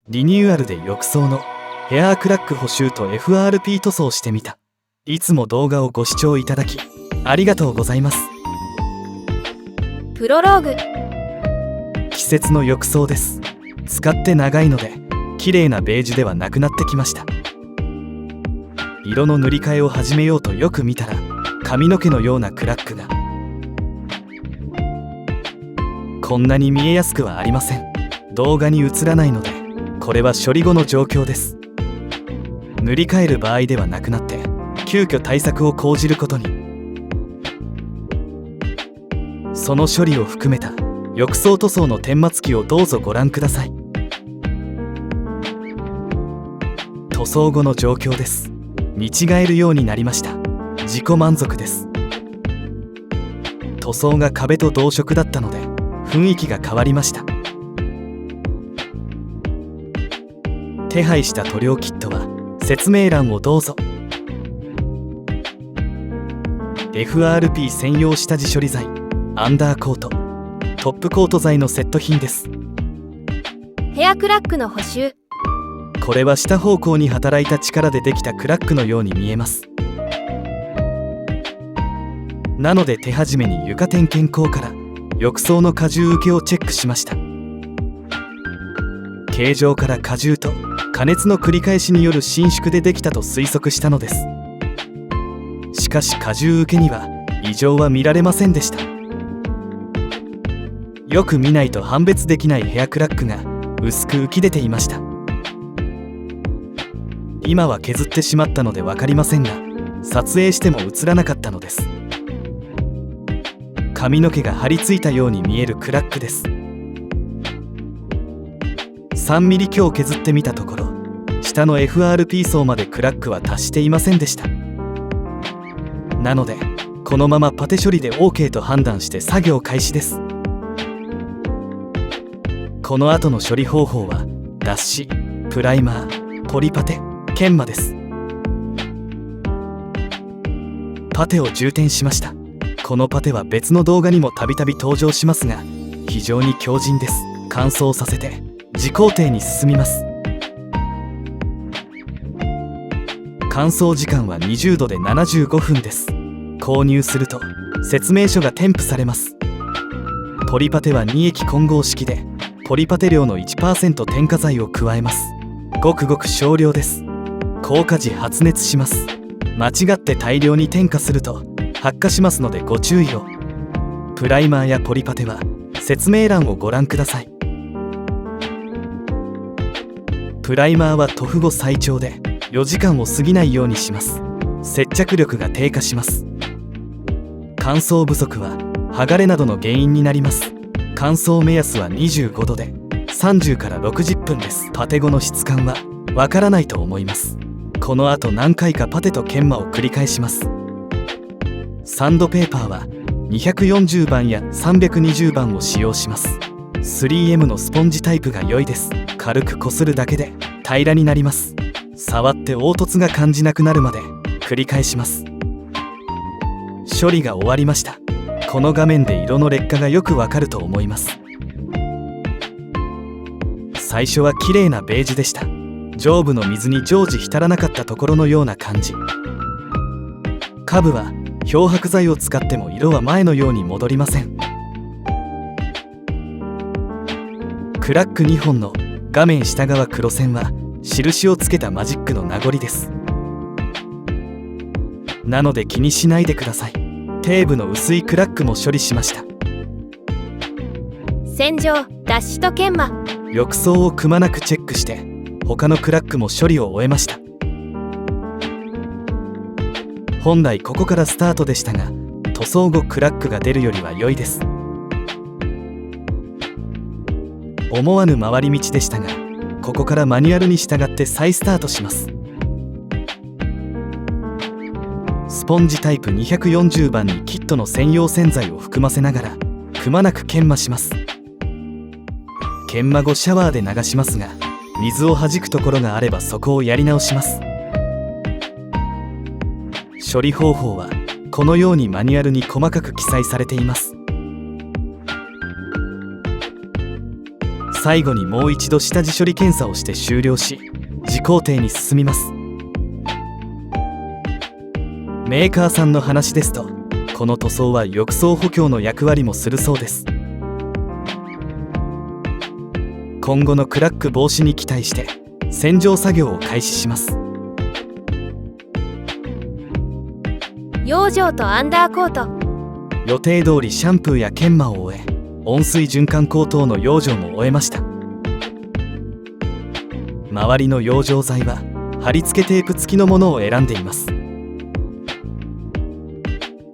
リニューアルで浴槽のヘアークラック補修と FRP 塗装してみた。いつも動画をご視聴いただきありがとうございます。プロローグ。季節の浴槽です。使って長いので綺麗なベージュではなくなってきました。色の塗り替えを始めようとよく見たら髪の毛のようなクラックが。こんなに見えやすくはありません。動画に映らないのでこれは処理後の状況です。塗り替える場合ではなくなって急遽対策を講じることに。その処理を含めた浴槽塗装の顛末記をどうぞご覧ください。塗装後の状況です。見違えるようになりました。自己満足です。塗装が壁と同色だったので雰囲気が変わりました。手配した塗料キットは説明欄をどうぞ。 FRP 専用下地処理剤、アンダーコート、トップコート剤のセット品です。ヘアクラックの補修。これは下方向に働いた力でできたクラックのように見えます。なので手始めに床点検口から浴槽の荷重受けをチェックしました。形状から荷重と加熱の繰り返しによる伸縮でできたと推測したのです。しかし荷重受けには異常は見られませんでした。よく見ないと判別できないヘアクラックが薄く浮き出ていました。今は削ってしまったので分かりませんが撮影しても映らなかったのです。髪の毛が張り付いたように見えるクラックです。3ミリ強削ってみたところ下の FRP 層までクラックは達していませんでした。なのでこのままパテ処理で OK と判断して作業開始です。この後の処理方法は脱脂、プライマー、ポリパテ、研磨です。パテを充填しました。このパテは別の動画にもたびたび登場しますが非常に強靭です。乾燥させて次工程に進みます。乾燥時間は20度で75分です。購入すると説明書が添付されます。ポリパテは2液混合式でポリパテ量の 1% 添加剤を加えます。ごくごく少量です。硬化時発熱します。間違って大量に添加すると発火しますのでご注意を。プライマーやポリパテは説明欄をご覧ください。プライマーは塗布後最長で4時間を過ぎないようにします。接着力が低下します。乾燥不足は剥がれなどの原因になります。乾燥目安は25度で30から60分です。パテ後の質感はわからないと思います。この後何回かパテと研磨を繰り返します。サンドペーパーは240番や320番を使用します。 3M のスポンジタイプが良いです。軽くこするだけで平らになります。触って凹凸が感じなくなるまで繰り返します。処理が終わりました。この画面で色の劣化がよくわかると思います。最初は綺麗なベージュでした。上部の水に常時浸らなかったところのような感じ。下部は漂白剤を使っても色は前のように戻りません。クラック2本の画面下側黒線は印をつけたマジックの名残です。なので気にしないでください。底部の薄いクラックも処理しました。洗浄、脱脂と研磨。浴槽をくまなくチェックして他のクラックも処理を終えました。本来ここからスタートでしたが塗装後クラックが出るよりは良いです。思わぬ回り道でしたがここからマニュアルに従って再スタートします。スポンジタイプ240番にキットの専用洗剤を含ませながらくまなく研磨します。研磨後シャワーで流しますが水を弾くところがあればそこをやり直します。処理方法はこのようにマニュアルに細かく記載されています。最後にもう一度下地処理検査をして終了し、次工程に進みます。メーカーさんの話ですと、この塗装は浴槽補強の役割もするそうです。今後のクラック防止に期待して洗浄作業を開始します。養生とアンダーコート。予定通りシャンプーや研磨を終え、温水循環口等の養生も終えました。周りの養生剤は貼り付けテープ付きのものを選んでいます。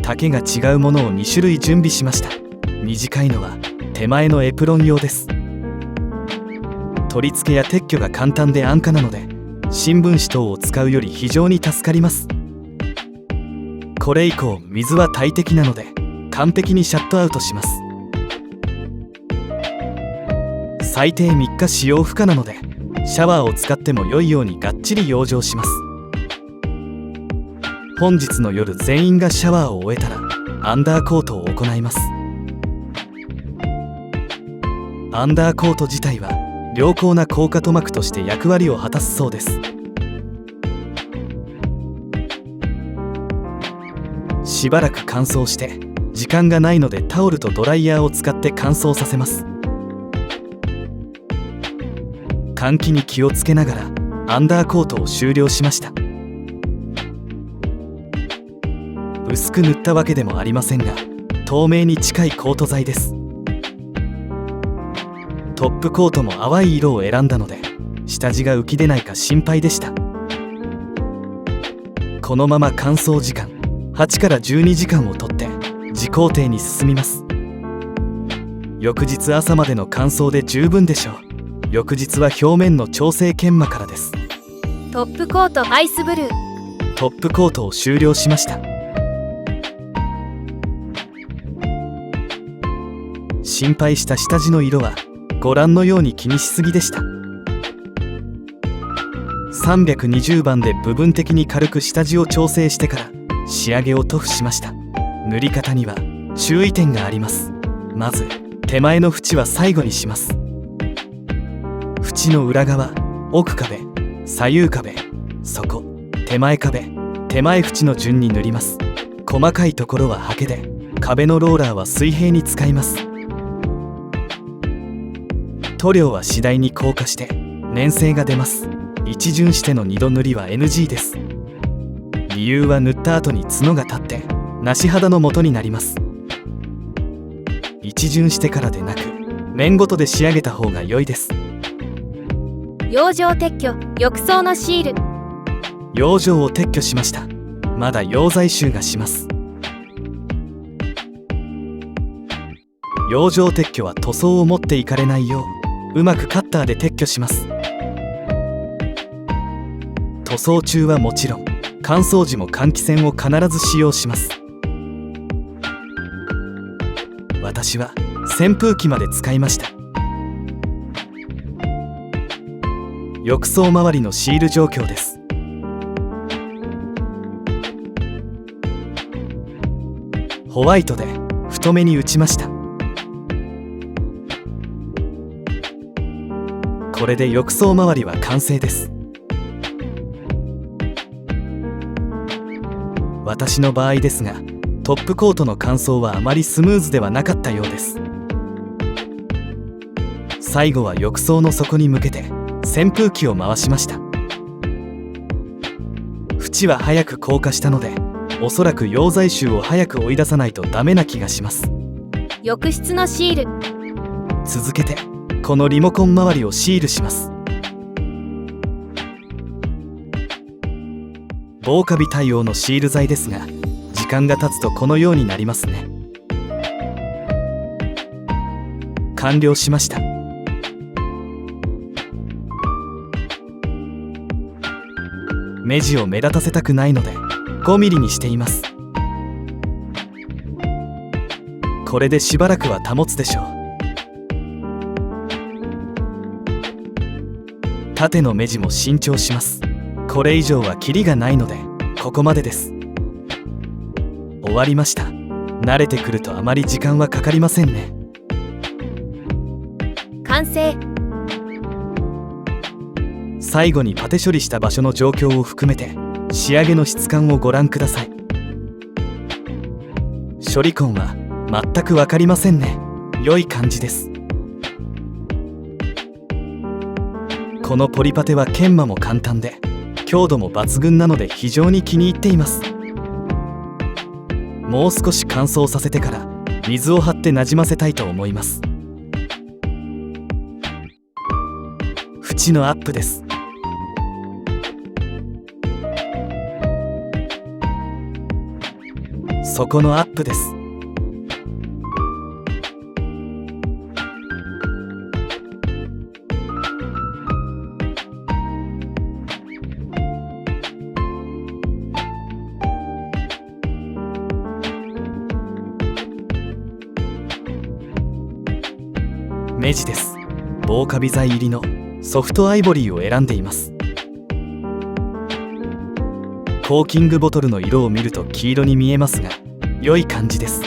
丈が違うものを2種類準備しました。短いのは手前のエプロン用です。取り付けや撤去が簡単で安価なので、新聞紙等を使うより非常に助かります。これ以降水は大敵なので完璧にシャットアウトします。最低3日使用不可なので、シャワーを使っても良いようにがっちり養生します。本日の夜全員がシャワーを終えたらアンダーコートを行います。アンダーコート自体は良好な硬化塗膜として役割を果たすそうです。しばらく乾燥して時間がないのでタオルとドライヤーを使って乾燥させます。換気に気をつけながらアンダーコートを終了しました。薄く塗ったわけでもありませんが、透明に近いコート材です。トップコートも淡い色を選んだので、下地が浮き出ないか心配でした。このまま乾燥時間8から12時間をとって次工程に進みます。翌日朝までの乾燥で十分でしょう。翌日は表面の調整研磨からです。トップコートアイスブルー。トップコートを終了しました。心配した下地の色はご覧のように気にしすぎでした。320番で部分的に軽く下地を調整してから仕上げを塗布しました。塗り方には注意点があります。まず手前の縁は最後にします。縁の裏側、奥壁、左右壁、底、手前壁、手前縁の順に塗ります。細かいところはハケで、壁のローラーは水平に使います。塗料は次第に硬化して粘性が出ます。一巡しての2度塗りは NG です。理由は塗った後に角が立って梨肌の元になります。一巡してからでなく面ごとで仕上げた方が良いです。養生撤去、浴槽のシール。養生を撤去しました。まだ溶剤臭がします。養生撤去は塗装を持っていかれないよう、うまくカッターで撤去します。塗装中はもちろん乾燥時も換気扇を必ず使用します。私は扇風機まで使いました。浴槽周りのシール状況です。ホワイトで太めに打ちました。これで浴槽周りは完成です。私の場合ですが、トップコートの乾燥はあまりスムーズではなかったようです。最後は浴槽の底に向けて扇風機を回しました。縁は早く硬化したので、おそらく溶剤臭を早く追い出さないとダメな気がします。浴室のシール。続けてこのリモコン周りをシールします。防カビ対応のシール剤ですが、時間が経つとこのようになりますね。完了しました。目地を目立たせたくないので5ミリにしています。これでしばらくは保つでしょう。縦の目地も新調します。これ以上はキリがないのでここまでです。終わりました。慣れてくるとあまり時間はかかりませんね。完成。最後にパテ処理した場所の状況を含めて仕上げの質感をご覧ください。処理痕は全く分かりませんね。良い感じです。このポリパテは研磨も簡単で強度も抜群なので非常に気に入っています。もう少し乾燥させてから水を張ってなじませたいと思います。縁のアップです。底のアップです。目地です。防カビ剤入りのソフトアイボリーを選んでいます。コーキングボトルの色を見ると黄色に見えますが良い感じです。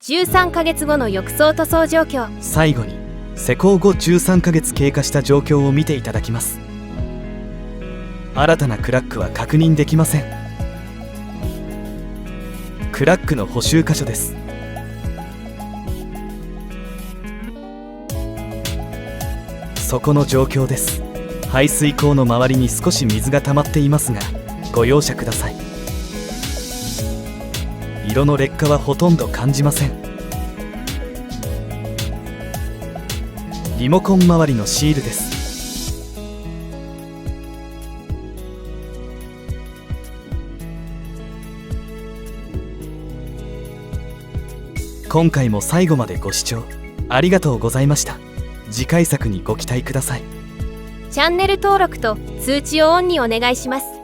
13ヶ月後の浴槽塗装状況。最後に施工後13ヶ月経過した状況を見ていただきます。新たなクラックは確認できません。クラックの補修箇所です。底の状況です。排水口の周りに少し水が溜まっていますがご容赦ください。色の劣化はほとんど感じません。リモコン周りのシールです。今回も最後までご視聴ありがとうございました。次回作にご期待ください。チャンネル登録と通知をオンにお願いします。